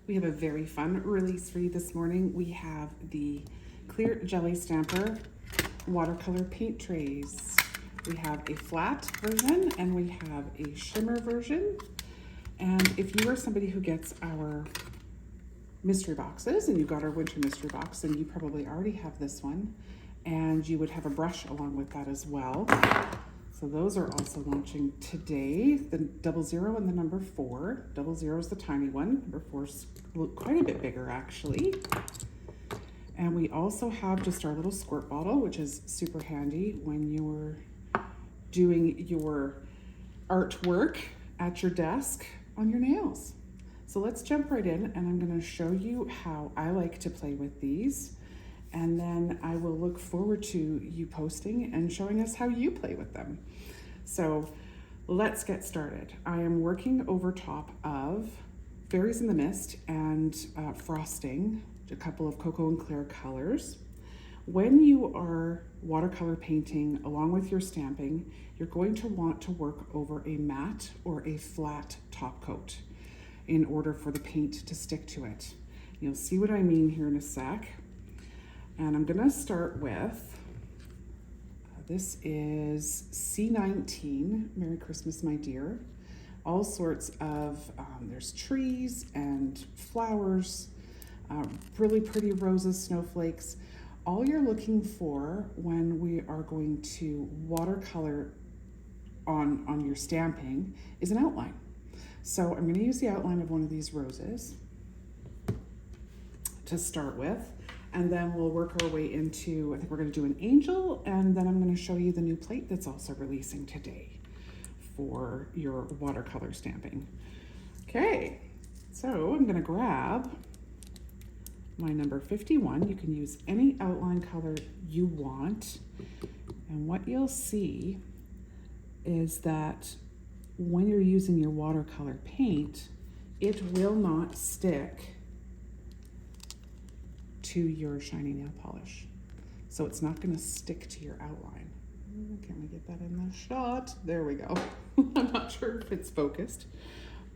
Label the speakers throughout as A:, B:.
A: We have a very fun release for you this morning. We have the Clear Jelly Stamper watercolor paint trays. We have a flat version and we have a shimmer version. And if you are somebody who gets our mystery boxes and you got our winter mystery box, then you probably already have this one, and you would have a brush along with that as well. So those are also launching today, the 00 and the number 4. 00 is the tiny one, number 4 is quite a bit bigger actually. And we also have just our little squirt bottle, which is super handy when you're doing your artwork at your desk on your nails. So let's jump right in, and I'm going to show you how I like to play with these. And then I will look forward to you posting and showing us how you play with them. So let's get started. I am working over top of Fairies in the Mist and frosting, a couple of cocoa and clear colors. When you are watercolor painting along with your stamping, you're going to want to work over a matte or a flat top coat in order for the paint to stick to it. You'll see what I mean here in a sec. And I'm gonna start with, this is C19, Merry Christmas, My Dear. All sorts of, there's trees and flowers, really pretty roses, snowflakes. All you're looking for when we are going to watercolor on your stamping is an outline. So I'm gonna use the outline of one of these roses to start with. And then we'll work our way into, I think we're gonna do an angel, and then I'm gonna show you the new plate that's also releasing today for your watercolor stamping. Okay, so I'm gonna grab my number 51. You can use any outline color you want. And what you'll see is that when you're using your watercolor paint, it will not stick to your shiny nail polish. So it's not gonna stick to your outline. Can we get that in the shot? There we go. I'm not sure if it's focused,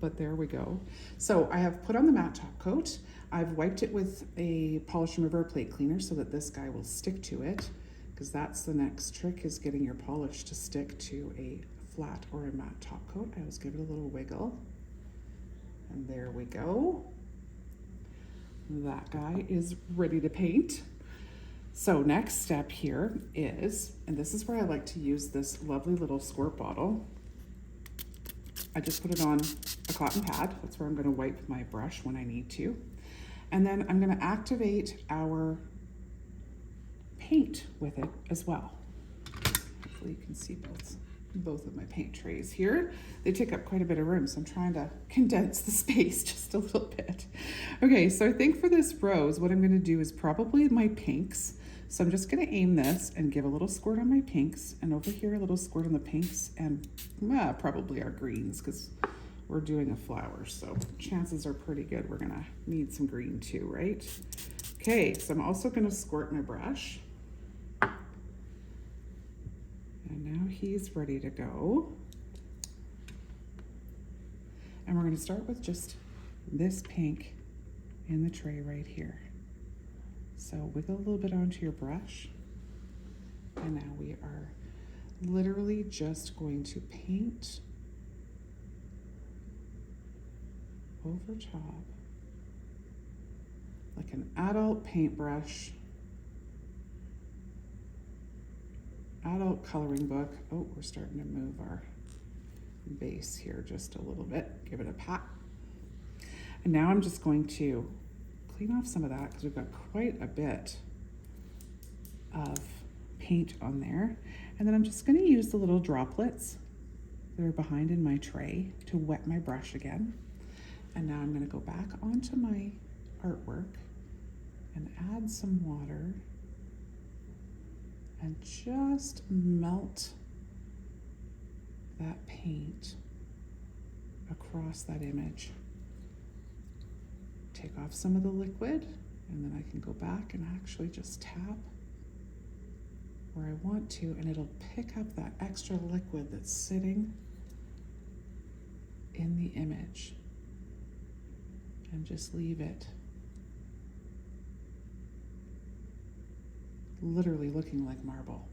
A: but there we go. So I have put on the matte top coat. I've wiped it with a polish remover plate cleaner so that this guy will stick to it, because that's the next trick, is getting your polish to stick to a flat or a matte top coat. I always give it a little wiggle. And there we go. That guy is ready to paint. So next step here is, and this is where I like to use this lovely little squirt bottle. I just put it on a cotton pad. That's where I'm going to wipe my brush when I need to. And then I'm going to activate our paint with it as well. Hopefully you can see both of my paint trays here. They take up quite a bit of room, so I'm trying to condense the space just a little bit. Okay, so I think for this rose, what I'm gonna do is probably my pinks. So I'm just gonna aim this and give a little squirt on my pinks, and over here a little squirt on the pinks, and probably our greens, because we're doing a flower, so chances are pretty good we're gonna need some green too, right? Okay, so I'm also gonna squirt my brush. And now he's ready to go. And we're going to start with just this pink in the tray right here. So wiggle a little bit onto your brush. And now we are literally just going to paint over top like an adult paintbrush. Adult coloring book. Oh, we're starting to move our base here just a little bit. Give it a pat. And now I'm just going to clean off some of that because we've got quite a bit of paint on there. And then I'm just going to use the little droplets that are behind in my tray to wet my brush again. And now I'm going to go back onto my artwork and add some water and just melt that paint across that image. Take off some of the liquid, and then I can go back and actually just tap where I want to, and it'll pick up that extra liquid that's sitting in the image. and just leave it literally looking like marble.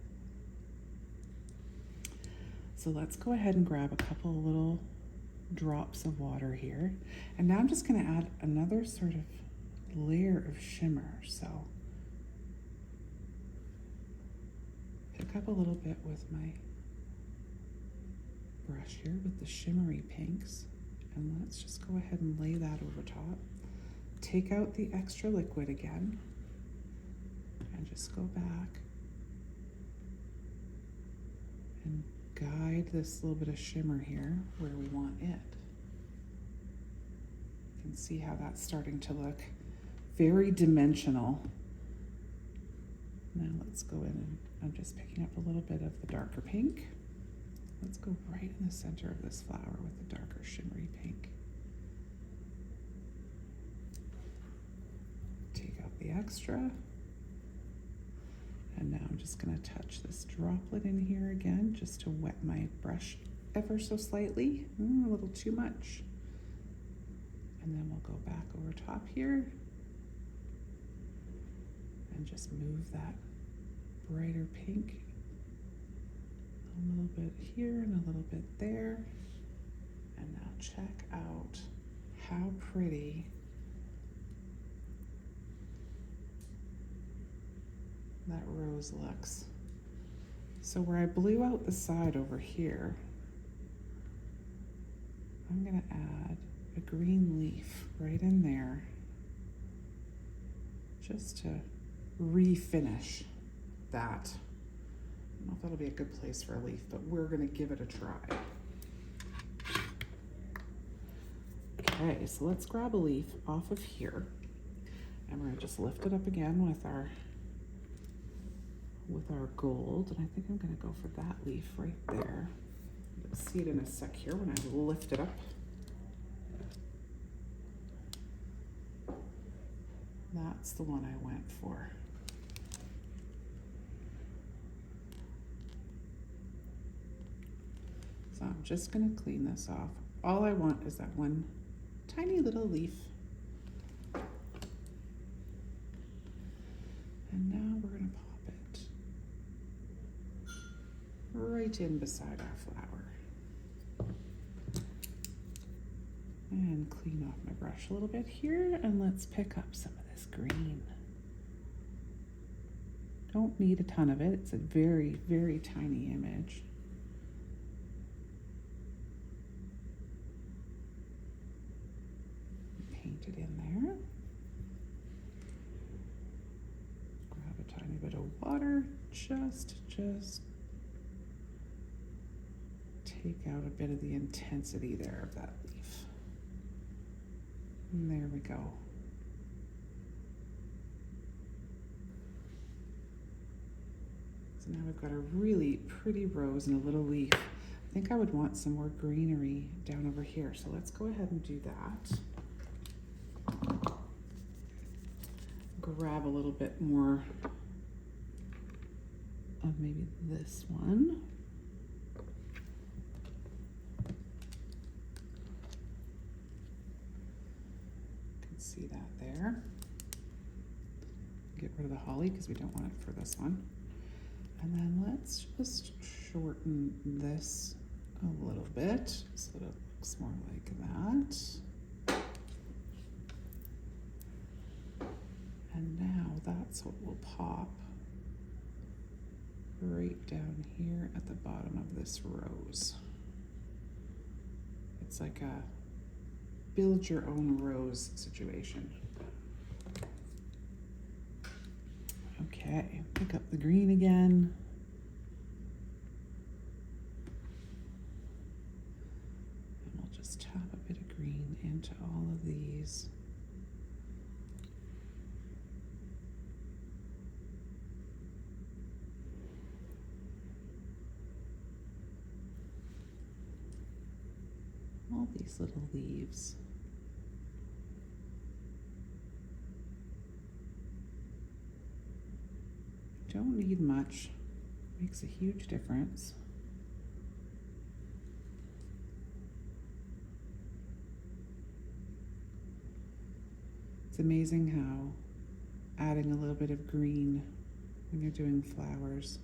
A: So let's go ahead and grab a couple little drops of water here. And now I'm just going to add another sort of layer of shimmer. So pick up a little bit with my brush here with the shimmery pinks. And let's just go ahead and lay that over top. Take out the extra liquid again. And just go back and guide this little bit of shimmer here where we want it. You can see how that's starting to look very dimensional. Now let's go in and I'm just picking up a little bit of the darker pink. Let's go right in the center of this flower with the darker shimmery pink. Take out the extra. And now I'm just going to touch this droplet in here again just to wet my brush ever so slightly. A little too much. And then we'll go back over top here and just move that brighter pink a little bit here and a little bit there. And now check out how pretty that rose looks. So where I blew out the side over here, I'm going to add a green leaf right in there just to refinish that. I don't know if that'll be a good place for a leaf, but we're going to give it a try. Okay, so let's grab a leaf off of here and we're going to just lift it up again with our gold, and I think I'm going to go for that leaf right there. You'll see it in a sec here when I lift it up. That's the one I went for. So I'm just going to clean this off. All I want is that one tiny little leaf. And now we're going to pop it right in beside our flower. And clean off my brush a little bit here, and let's pick up some of this green. Don't need a ton of it. It's a very, very tiny image. Paint it in there. Grab a tiny bit of water, just take out a bit of the intensity there of that leaf. And there we go. So now we've got a really pretty rose and a little leaf. I think I would want some more greenery down over here. So let's go ahead and do that. Grab a little bit more of maybe this one. See that there. Get rid of the holly because we don't want it for this one. And then let's just shorten this a little bit so that it looks more like that. And now that's what will pop right down here at the bottom of this rose. It's like a build your own rose situation. Okay, pick up the green again. And we'll just tap a bit of green into all of these. All these little leaves. Don't need much, makes a huge difference. It's amazing how adding a little bit of green when you're doing flowers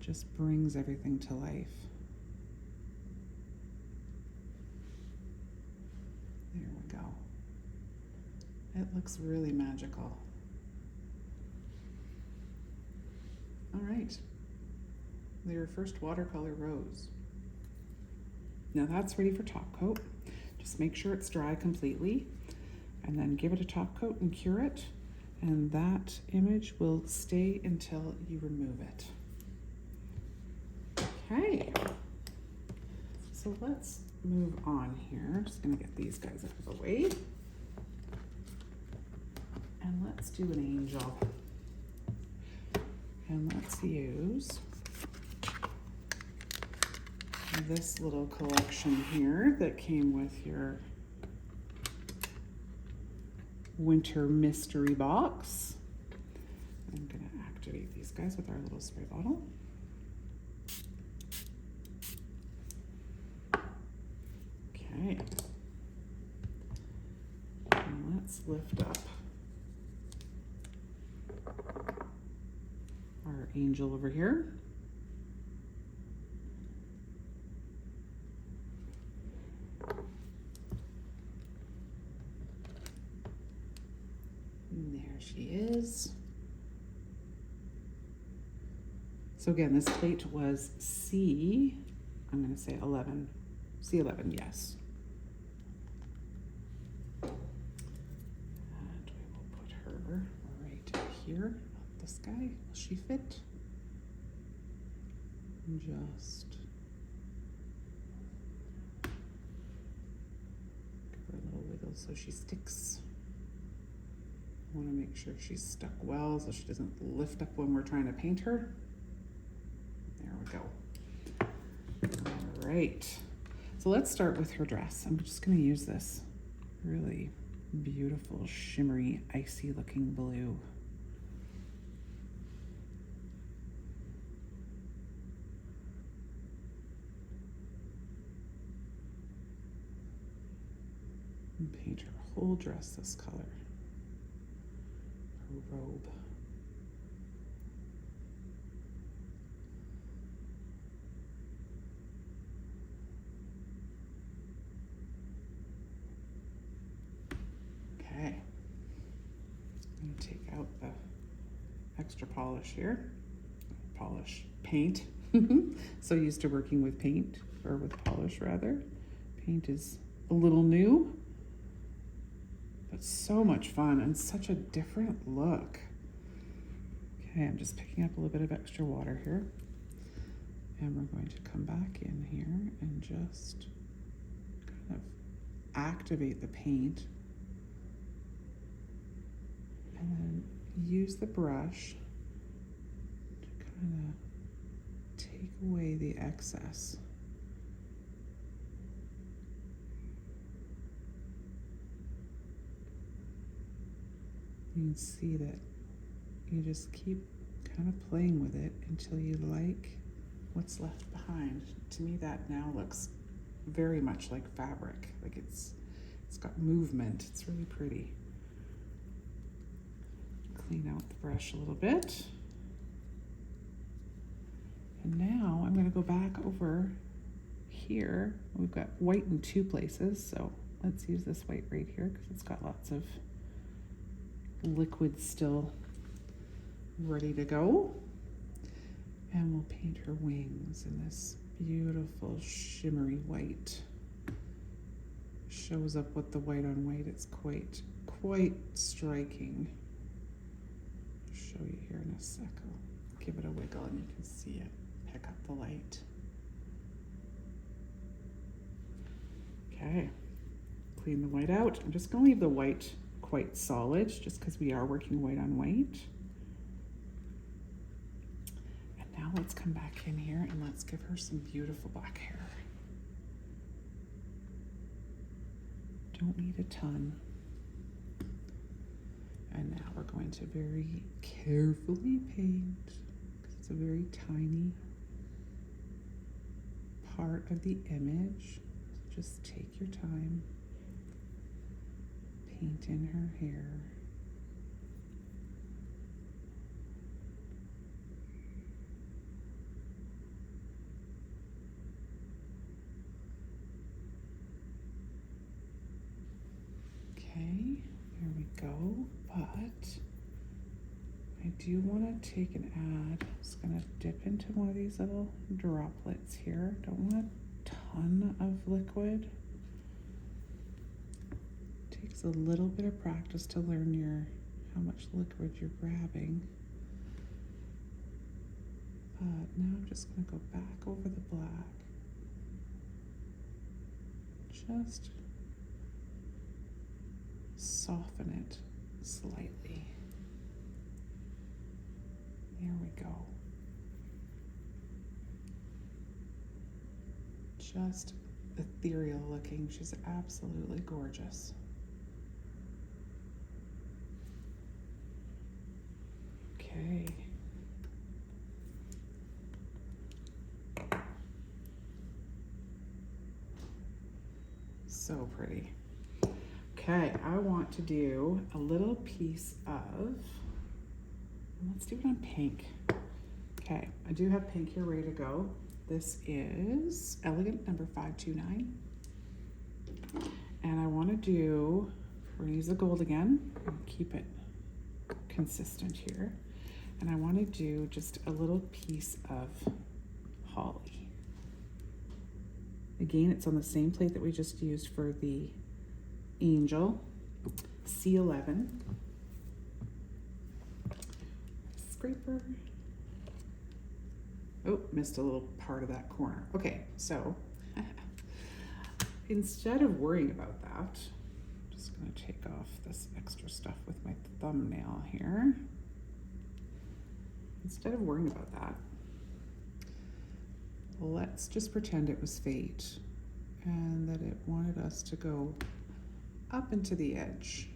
A: just brings everything to life. There we go. It looks really magical. All right, your first watercolor rose. Now that's ready for top coat. Just make sure it's dry completely and then give it a top coat and cure it, and that image will stay until you remove it. Okay, so let's move on here. I'm just gonna get these guys out of the way. And let's do an angel. And let's use this little collection here that came with your winter mystery box. I'm gonna activate these guys with our little spray bottle. Okay. And let's lift up our angel over here. And there she is. So again, this plate was I'm going to say 11. C11, yes. And we will put her right here. This guy, will she fit? Just give her a little wiggle so she sticks. I want to make sure she's stuck well so she doesn't lift up when we're trying to paint her. There we go. All right, so let's start with her dress. I'm just going to use this really beautiful, shimmery, icy looking blue. And paint her whole dress this color. Her robe. Okay. I'm going to take out the extra polish here. Paint. So used to working with paint, or with polish rather. Paint is a little new, but so much fun and such a different look. Okay, I'm just picking up a little bit of extra water here. And we're going to come back in here and just kind of activate the paint. And then use the brush to kind of take away the excess. You can see that you just keep kind of playing with it until you like what's left behind. To me, that now looks very much like fabric. Like it's got movement. It's really pretty. Clean out the brush a little bit. And now I'm going to go back over here. We've got white in two places, so let's use this white right here because it's got lots of liquid still ready to go. And we'll paint her wings in this beautiful shimmery white. Shows up with the white on white. It's quite striking. I'll show you here in a sec. I'll give it a wiggle and you can see it pick up the light. Okay, clean the white out. I'm just going to leave the white quite solid just because we are working white on white. And now let's come back in here and let's give her some beautiful black hair. Don't need a ton. And now we're going to very carefully paint because it's a very tiny part of the image. So just take your time. paint in her hair. Okay, there we go, but I do want to take and add, I'm just going to dip into one of these little droplets here. Don't want a ton of liquid. It takes a little bit of practice to learn how much liquid you're grabbing. But now I'm just going to go back over the black. Just soften it slightly. There we go. Just ethereal looking. She's absolutely gorgeous. Okay. So pretty. Okay, I want to do a little piece of, let's do it on pink. Okay, I do have pink here ready to go. This is Elegant number 529. And I want to do, we're going to use the gold again and keep it consistent here. And I want to do just a little piece of holly. Again, it's on the same plate that we just used for the Angel, C11. Scraper. Oh, missed a little part of that corner. Okay, so instead of worrying about that, I'm just going to take off this extra stuff with my thumbnail here. Instead of worrying about that, let's just pretend it was fate and that it wanted us to go up into the edge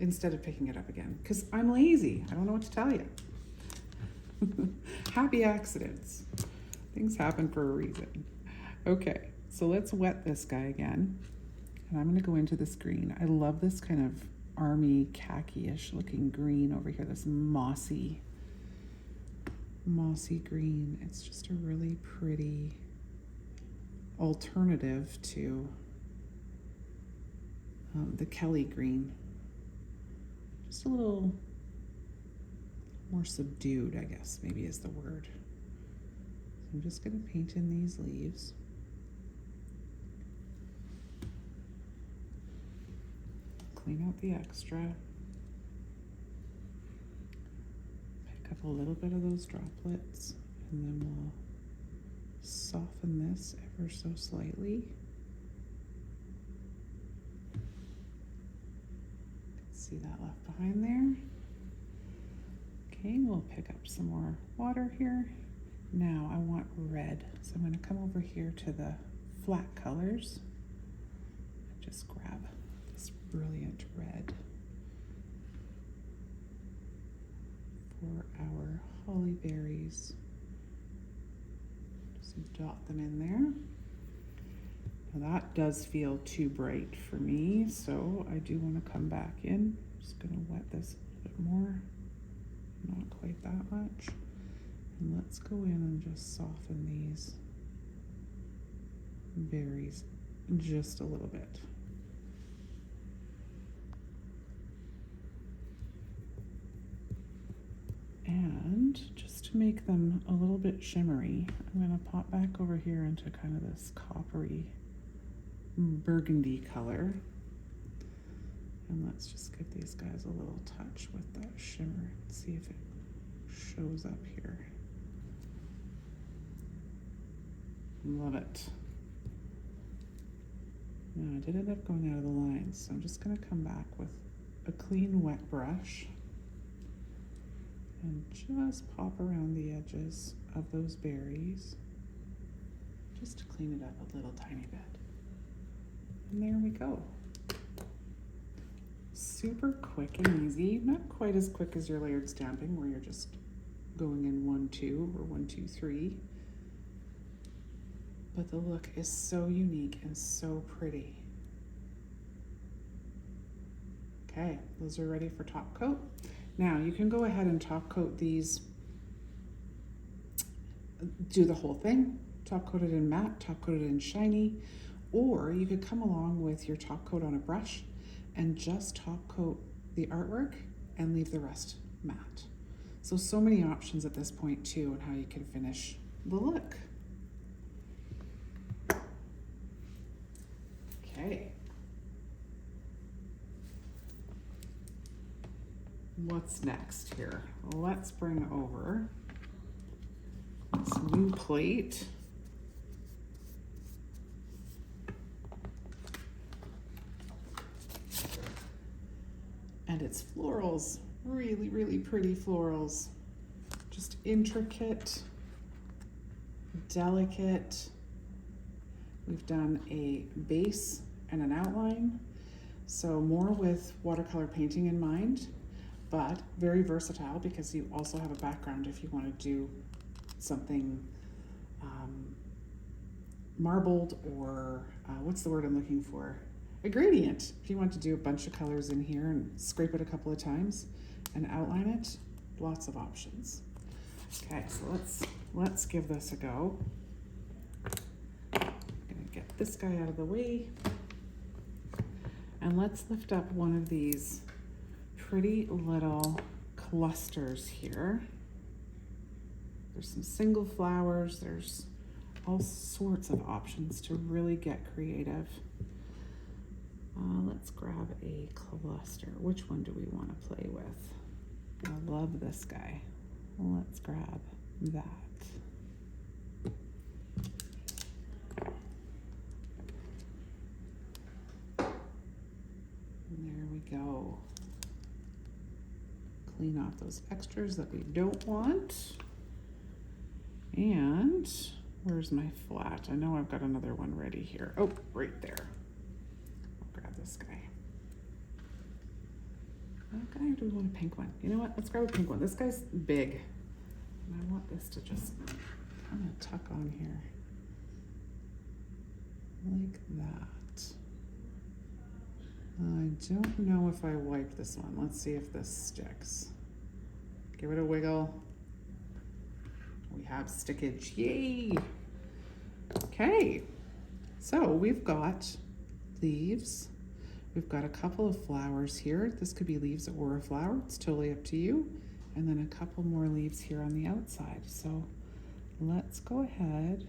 A: instead of picking it up again, because I'm lazy. I don't know what to tell you. Happy accidents. Things happen for a reason. Okay, so let's wet this guy again. And I'm gonna go into this green. I love this kind of army khaki-ish looking green over here, this mossy green. It's just a really pretty alternative to the Kelly green. Just a little more subdued, I guess, maybe is the word. So I'm just going to paint in these leaves. Clean out the extra. Pick up a little bit of those droplets, and then we'll soften this ever so slightly. See that left behind there. Okay, we'll pick up some more water here. Now I want red, so I'm going to come over here to the flat colors and just grab this brilliant red for our holly berries. Just dot them in there. Now that does feel too bright for me, so I do want to come back in. Just going to wet this a little bit more, not quite that much. And let's go in and just soften these berries just a little bit. And just to make them a little bit shimmery, I'm going to pop back over here into kind of this coppery burgundy color. And let's just give these guys a little touch with that shimmer. See if it shows up here. Love it. Now I did end up going out of the lines, so I'm just going to come back with a clean wet brush and just pop around the edges of those berries just to clean it up a little tiny bit. And there we go. Super quick and easy, not quite as quick as your layered stamping where you're just going in 1, 2 or 1, 2, 3. but the look is so unique and so pretty. Okay, those are ready for top coat. Now you can go ahead and top coat these, do the whole thing, top coat it in matte, top coat it in shiny, or you could come along with your top coat on a brush and just top coat the artwork and leave the rest matte. So many options at this point too on how you can finish the look. Okay. What's next here? Let's bring over this new plate. And it's florals, really, really pretty florals. Just intricate, delicate. We've done a base and an outline. So more with watercolor painting in mind, but very versatile because you also have a background if you want to do something marbled or what's the word I'm looking for? A gradient. If you want to do a bunch of colors in here and scrape it a couple of times and outline it, lots of options. Okay, so let's give this a go. I'm gonna get this guy out of the way. And let's lift up one of these pretty little clusters here. There's some single flowers, there's all sorts of options to really get creative. Let's grab a cluster. Which one do we want to play with? I love this guy. Let's grab that. And there we go. Clean off those extras that we don't want. And where's my flat? I know I've got another one ready here. Oh, right there. This guy. What guy do we want a pink one? You know what? Let's grab a pink one. This guy's big. And I want this to just kind of tuck on here. Like that. I don't know if I wipe this one. Let's see if this sticks. Give it a wiggle. We have stickage. Yay! Okay. So we've got leaves. We've got a couple of flowers here. This could be leaves or a flower. It's totally up to you. And then a couple more leaves here on the outside. So let's go ahead.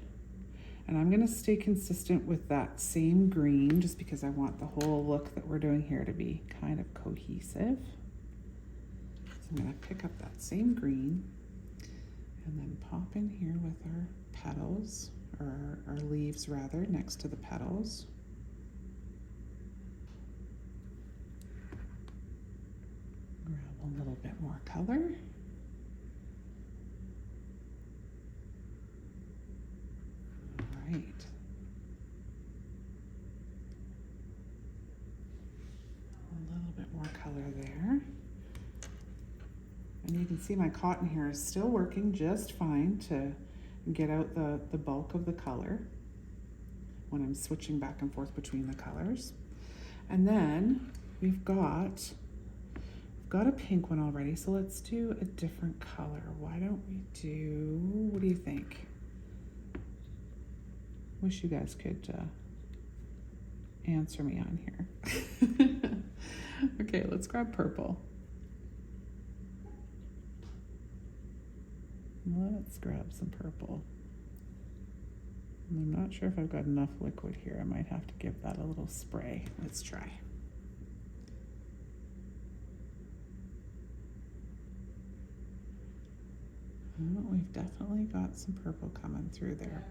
A: And I'm gonna stay consistent with that same green just because I want the whole look that we're doing here to be kind of cohesive. So I'm gonna pick up that same green and then pop in here with our petals, or our leaves rather, next to the petals. Grab a little bit more color. All right. A little bit more color there. And you can see my cotton here is still working just fine to get out the bulk of the color when I'm switching back and forth between the colors. And then we've got a pink one already, so let's do a different color. Why don't we do, what do you think? Wish you guys could answer me on here. Okay, let's grab purple. Let's grab some purple. I'm not sure if I've got enough liquid here. I might have to give that a little spray. Let's try. Well, we've definitely got some purple coming through there,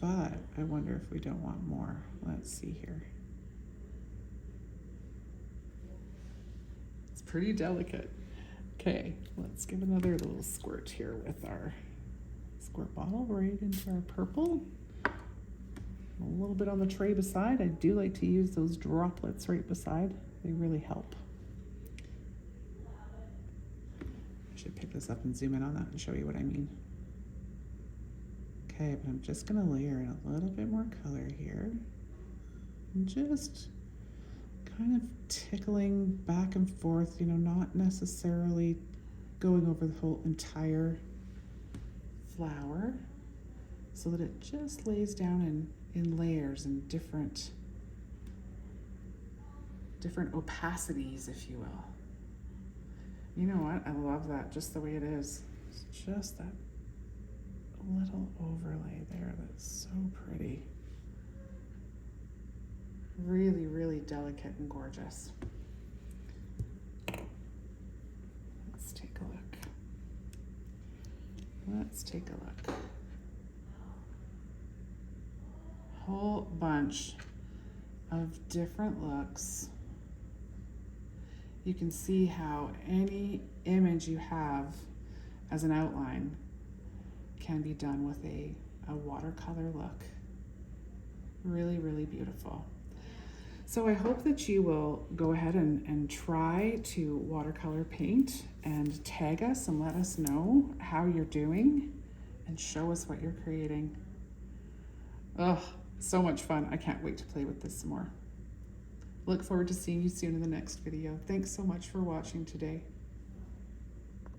A: but I wonder if we don't want more. Let's see here. It's pretty delicate. Okay, let's give another little squirt here with our squirt bottle right into our purple. A little bit on the tray beside. I do like to use those droplets right beside. They really help. I should pick this up and zoom in on that and show you what I mean. Okay, but I'm just gonna layer in a little bit more color here. And just kind of tickling back and forth, you know, not necessarily going over the whole entire flower, so that it just lays down in layers and different opacities, if you will. You know what? I love that just the way it is. It's just that little overlay there that's so pretty. Really, really delicate and gorgeous. Let's take a look. Let's take a look. Whole bunch of different looks. You can see how any image you have as an outline can be done with a watercolor look. Really, really beautiful. So I hope that you will go ahead and try to watercolor paint and tag us and let us know how you're doing and show us what you're creating. Oh, so much fun. I can't wait to play with this some more. Look forward to seeing you soon in the next video. Thanks so much for watching today.